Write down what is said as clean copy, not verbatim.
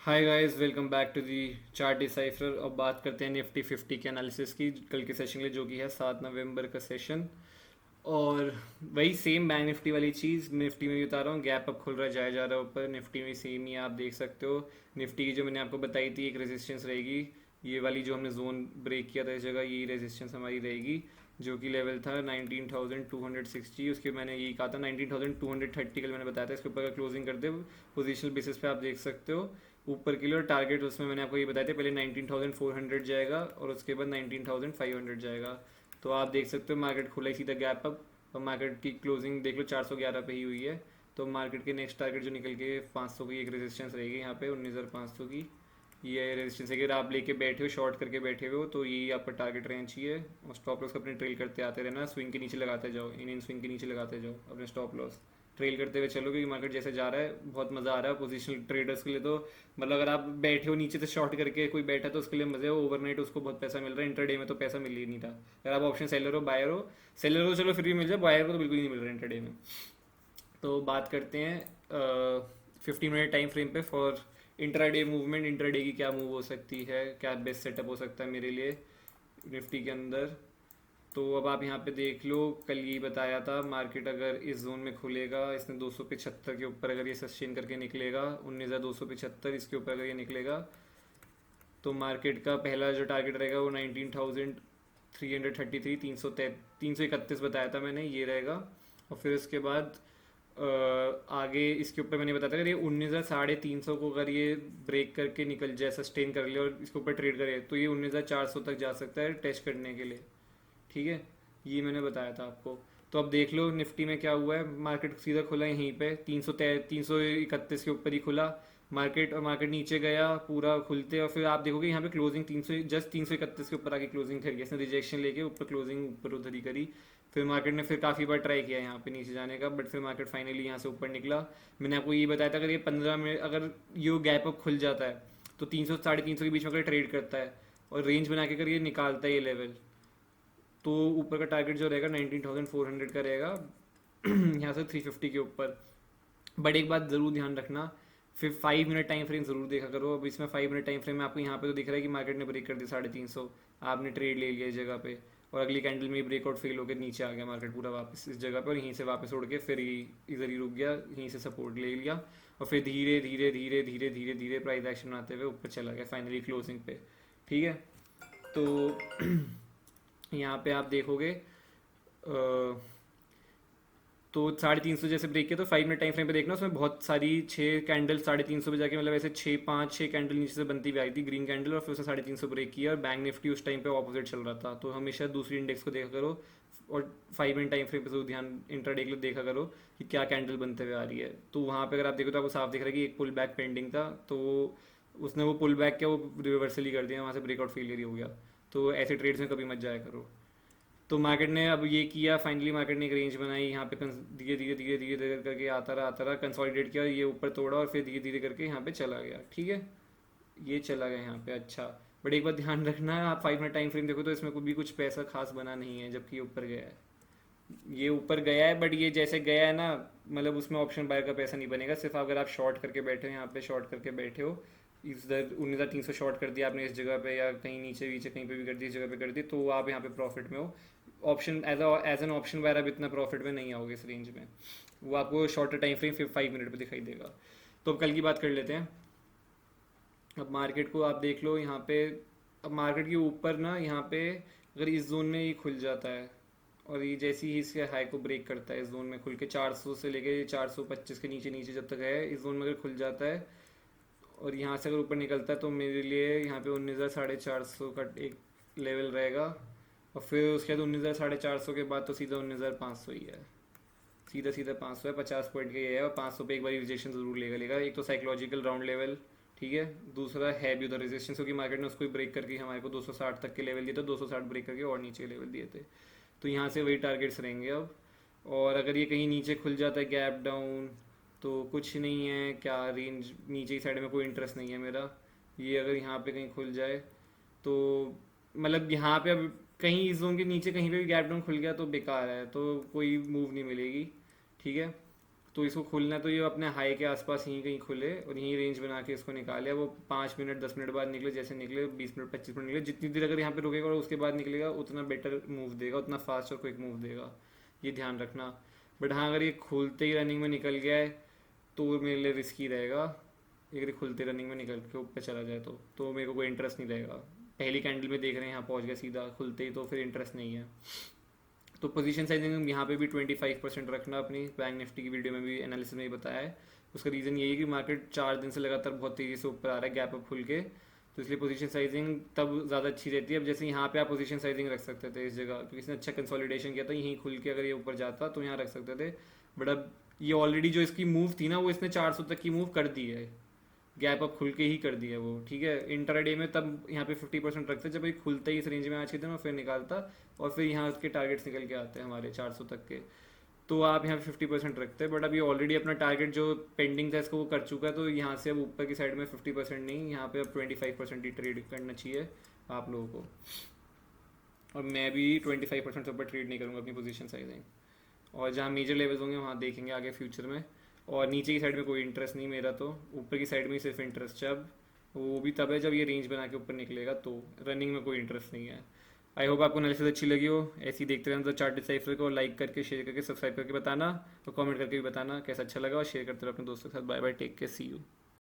Hi guys, welcome back to the chart decipher. अब बात करते हैं निफ्टी 50 के एनालिसिस की कल के सेशन के लिए, जो कि है 7 नवंबर का सेशन। और वही सेम बैंक निफ्टी वाली चीज़ निफ्टी में भी बता रहा हूँ। गैप अप खुल रहा है, जाया जा रहा है ऊपर। निफ्टी में सेम ही आप देख सकते हो। निफ्टी की जो मैंने आपको बताई थी एक रेजिस्टेंस रहेगी, ये वाली जो हमने जोन ब्रेक किया था इस जगह, यही रेजिस्टेंस हमारी रहेगी, जो कि लेवल था 19,260। उसके मैंने यही कहा था 19,230 कल मैंने बताया था। इसके ऊपर का क्लोजिंग करते हुए पोजिशनल बेसिस पे आप देख सकते हो ऊपर के लिए। और टारगेट उसमें मैंने आपको ये बताया था, पहले 19,400 जाएगा और उसके बाद 19,500 जाएगा। तो आप देख सकते हो मार्केट खुला ही सीधा गैप अप। और मार्केट की क्लोजिंग देख लो 411 पे ही हुई है। तो मार्केट के नेक्स्ट टारगेट जो निकल के 500 की एक रेजिस्टेंस रहेगी यहाँ पे 19,500 की। ये रेजिस्टेंस अगर आप लेके बैठे हो, शॉर्ट करके बैठे हुए हो, तो यही आपका टारगेट रेंज ही है। और स्टॉप लॉस को अपने ट्रेल करते आते रहना, स्विंग के नीचे लगाते जाओ, इन स्विंग के नीचे लगाते जाओ अपने स्टॉप लॉस। ट्रेल करते हुए चलो, क्योंकि मार्केट जैसे जा रहा है बहुत मज़ा आ रहा है पोजिशनल ट्रेडर्स के लिए। तो मतलब अगर आप बैठे हो नीचे से शॉर्ट करके, कोई बैठा तो उसके लिए मजे हो। ओवरनाइट उसको बहुत पैसा मिल रहा है, इंटरडे में तो पैसा मिल ही नहीं रहा। अगर आप ऑप्शन सेलर हो, बायर हो, सेलर हो चलो फिर भी मिल जाए, बायर को तो बिल्कुल ही नहीं मिल रहा है इंटरडे में। तो बात करते हैं 15 मिनट टाइम फ्रेम पे फॉर इंट्राडे मूवमेंट। इंट्राडे की क्या मूव हो सकती है, क्या बेस्ट सेटअप हो सकता है मेरे लिए निफ्टी के अंदर। तो अब आप यहाँ पे देख लो, कल ये बताया था मार्केट अगर इस जोन में खुलेगा, इसने 275 के ऊपर अगर ये सस्टेन करके निकलेगा, 19,275 इसके ऊपर अगर ये निकलेगा, तो मार्केट का पहला जो टारगेट रहेगा वो 19,333, 331 बताया था मैंने, ये रहेगा। और फिर उसके बाद आगे इसके ऊपर मैंने बताया था, अगर ये 19,350 को अगर ये ब्रेक करके निकल जाए, सस्टेन कर ले और इसके ऊपर ट्रेड करे, तो ये 19,400 तक जा सकता है टेस्ट करने के लिए। ठीक है, ये मैंने बताया था आपको। तो अब देख लो निफ्टी में क्या हुआ है। मार्केट सीधा खुला यहीं पे 331 के ऊपर ही खुला मार्केट। और मार्केट नीचे गया पूरा खुलते, और फिर आप देखोगे यहाँ पे क्लोजिंग 331 के ऊपर आके क्लोजिंग करी, इसने रिजेक्शन लेके ऊपर क्लोजिंग ऊपर उधर ही करी। फिर मार्केट ने फिर काफ़ी बार ट्राई किया यहाँ पे नीचे जाने का, बट फिर मार्केट फाइनली यहाँ से ऊपर निकला। मैंने आपको ये बताया था, अगर ये 15 मिनट अगर ये गैप अप खुल जाता है, तो 300 350 के बीच में अगर ट्रेड करता है और रेंज बना के अगर ये निकालता है ये लेवल, तो ऊपर का टारगेट जो रहेगा 19,400 का रहेगा यहाँ से 350 के ऊपर। बट एक बात ज़रूर ध्यान रखना, फिर 5 मिनट टाइम फ्रेम ज़रूर देखा करो। अब इसमें 5 मिनट टाइम फ्रेम में आपको यहाँ पे तो दिख रहा है कि मार्केट ने ब्रेक कर दिया 350, आपने ट्रेड ले लिया इस जगह पे, और अगली कैंडल में ब्रेकआउट फेल होकर नीचे आ गया मार्केट पूरा वापस इस जगह पे, और यहीं से वापस उड़ के फिर इधर ही रुक गया, यहीं से सपोर्ट ले लिया, और फिर धीरे धीरे धीरे धीरे धीरे धीरे प्राइस एक्शन आते हुए ऊपर चला गया फाइनली क्लोजिंग पे। ठीक है, तो यहाँ पे आप देखोगे तो 350 जैसे ब्रेक किया, तो 5 मिनट टाइम फ्रेम पे देखना, उसमें बहुत सारी 6 कैंडल 350 पे जाके, मतलब ऐसे 6 5 6 कैंडल नीचे से बनती हुई आई थी ग्रीन कैंडल, और फिर उसने 350 ब्रेक किया। और बैंक निफ्टी उस टाइम पे ऑपोजिट चल रहा था, तो हमेशा दूसरी इंडेक्स को देखा करो। और 5 मिनट टाइम फ्रेम पे जरूर ध्यान इंट्राडे के लिए देखा करो कि क्या कैंडल बनते हुए आ रही है। तो वहाँ पे अगर आप देखो तो आपको साफ दिख रहा है कि एक पुल बैक पेंडिंग था, तो उसने वो पुल बैक किया, वो रिवर्सल ही कर दिया, वहाँ से ब्रेकआउट फेलियर ही हो गया। तो ऐसे ट्रेड्स में कभी मत जाया करो। तो मार्केट ने अब ये किया, फाइनली मार्केट ने एक रेंज बनाई यहाँ पे, धीरे धीरे धीरे धीरे धीरे करके आता रहा कंसोलिडेट किया, ये ऊपर तोड़ा और फिर धीरे धीरे करके यहाँ पे चला गया। ठीक है, ये चला गया यहाँ पे। अच्छा, बट एक बात ध्यान रखना है, आप 5 मिनट टाइम फ्रेम देखो तो इसमें कोई भी कुछ पैसा खास बना नहीं है, जबकि ये ऊपर गया है। ये ऊपर गया है, बट ये जैसे गया है ना, मतलब उसमें ऑप्शन बायर का पैसा नहीं बनेगा। सिर्फ अगर आप शॉर्ट करके बैठे हो, यहाँ पे शॉर्ट करके बैठे हो, इधर 19,300 शॉर्ट कर दिया आपने इस जगह पे, या कहीं नीचे नीचे कहीं पे भी कर दी, इस जगह पे कर दी, तो आप यहाँ पे प्रॉफिट में हो। Option as an option buyer आप इतना प्रॉफिट में नहीं आओगे इस रेंज में, वो आपको शॉर्टर टाइम फ्रेम फिर 5 मिनट पे दिखाई देगा। तो अब कल की बात कर लेते हैं। अब मार्केट को आप देख लो यहाँ पे। अब मार्केट के ऊपर ना यहाँ पे अगर इस जोन में ये खुल जाता है, और ये जैसे ही इसके हाई को ब्रेक करता है इस जोन में खुल के, 400 से लेके 425 के नीचे नीचे जब तक है, इस जोन में अगर खुल जाता है और यहाँ से अगर ऊपर निकलता है, तो मेरे लिए यहाँ पे 19,450 का एक लेवल रहेगा। और फिर उसके बाद 19,450 के बाद तो सीधा 19,500 ही है, सीधा सीधा 500 है, 50 पॉइंट का ये है। और 500 पे एक बार रिजेक्शन जरूर लेगा लेगा, एक तो साइकोलॉजिकल राउंड लेवल, ठीक है, दूसरा है भी उधर रेजिस्टेंस, क्योंकि मार्केट ने उसको ब्रेक करके हमारे को 260 तक के लेवल दिए थे, 260 ब्रेक करके और नीचे लेवल दिए थे। तो यहाँ से वही टारगेट्स रहेंगे अब। और अगर ये कहीं नीचे खुल जाता है गैप डाउन, तो कुछ नहीं है, क्या रेंज नीचे की साइड में कोई इंटरेस्ट नहीं है मेरा। ये अगर यहाँ पे कहीं खुल जाए, तो मतलब यहाँ पे अब कहीं इस जोन के नीचे कहीं पे भी गैप डाउन खुल गया तो बेकार है, तो कोई मूव नहीं मिलेगी। ठीक है, तो इसको खुलना तो ये अपने हाई के आसपास यहीं कहीं खुले और यहीं रेंज बना के इसको निकाले। वो 5 मिनट 10 मिनट बाद निकले, जैसे निकले 20 मिनट 25 मिनट निकले, जितनी देर अगर यहाँ पे रुकेगा और उसके बाद निकलेगा उतना बेटर मूव देगा, उतना फास्ट और क्विक मूव देगा, ये ध्यान रखना। बट हाँ, अगर ये खुलते ही रनिंग में निकल गया है तो मेरे लिए रिस्की रहेगा। अगर ये खुलते रनिंग में निकल के ऊपर चला जाए तो मेरे को कोई इंटरेस्ट नहीं रहेगा। पहली कैंडल में देख रहे हैं यहाँ पहुँच गया सीधा खुलते ही, तो फिर इंटरेस्ट नहीं है। तो पोजीशन साइजिंग यहाँ पे भी 25% रखना अपनी। बैंक निफ्टी की वीडियो में भी एनालिसिस में ही बताया है। उसका रीज़न यही है कि मार्केट 4 दिन से लगातार बहुत तेज़ी से ऊपर आ रहा है गैप अप खुल के, तो इसलिए पोजीशन साइजिंग तब ज़्यादा अच्छी रहती है। अब जैसे यहाँ पे आप पोजीशन साइजिंग रख सकते थे इस जगह, क्योंकि इसने अच्छा कंसोलिडेशन किया था, यहीं खुल के अगर ये ऊपर जाता तो यहाँ रख सकते थे। बट अब ये ऑलरेडी जो इसकी मूव थी ना, वो इसने 400 तक की मूव कर दी है, गैप अप खुल के ही कर दिया वो, ठीक है। इंटरडे में तब यहाँ पे 50% रखते जब ये खुलते ही इस रेंज में आज के दिन और फिर निकालता, और फिर यहाँ उसके टारगेट्स निकल के आते हैं हमारे 400 तक के, तो आप यहाँ पे 50% रखते हैं। बट अभी ऑलरेडी अपना टारगेट जो पेंडिंग था इसको वो कर चुका है, तो यहाँ से अब ऊपर की साइड में 50% नहीं, यहाँ पे अब 25% ही ट्रेड करना चाहिए आप लोगों को। और मैं भी 25% से ऊपर ट्रेड नहीं करूँगा अपनी पोजीशन साइजिंग। और जहाँ मेजर लेवल्स होंगे वहाँ देखेंगे आगे फ्यूचर में। और नीचे की साइड में कोई इंटरेस्ट नहीं मेरा, तो ऊपर की साइड में ही सिर्फ इंटरेस्ट है अब, वो भी तब है जब ये रेंज बना के ऊपर निकलेगा, तो रनिंग में कोई इंटरेस्ट नहीं है। आई होप आपको एनालिसिस अच्छी लगी हो। ऐसे ही देखते रहना तो चार्ट डिसाइफर को लाइक करके, शेयर करके, सब्सक्राइब करके बताना, और कमेंट करके भी बताना कैसा अच्छा लगा, और शेयर करते रहो अपने दोस्तों के साथ। Bye bye, take care, see you.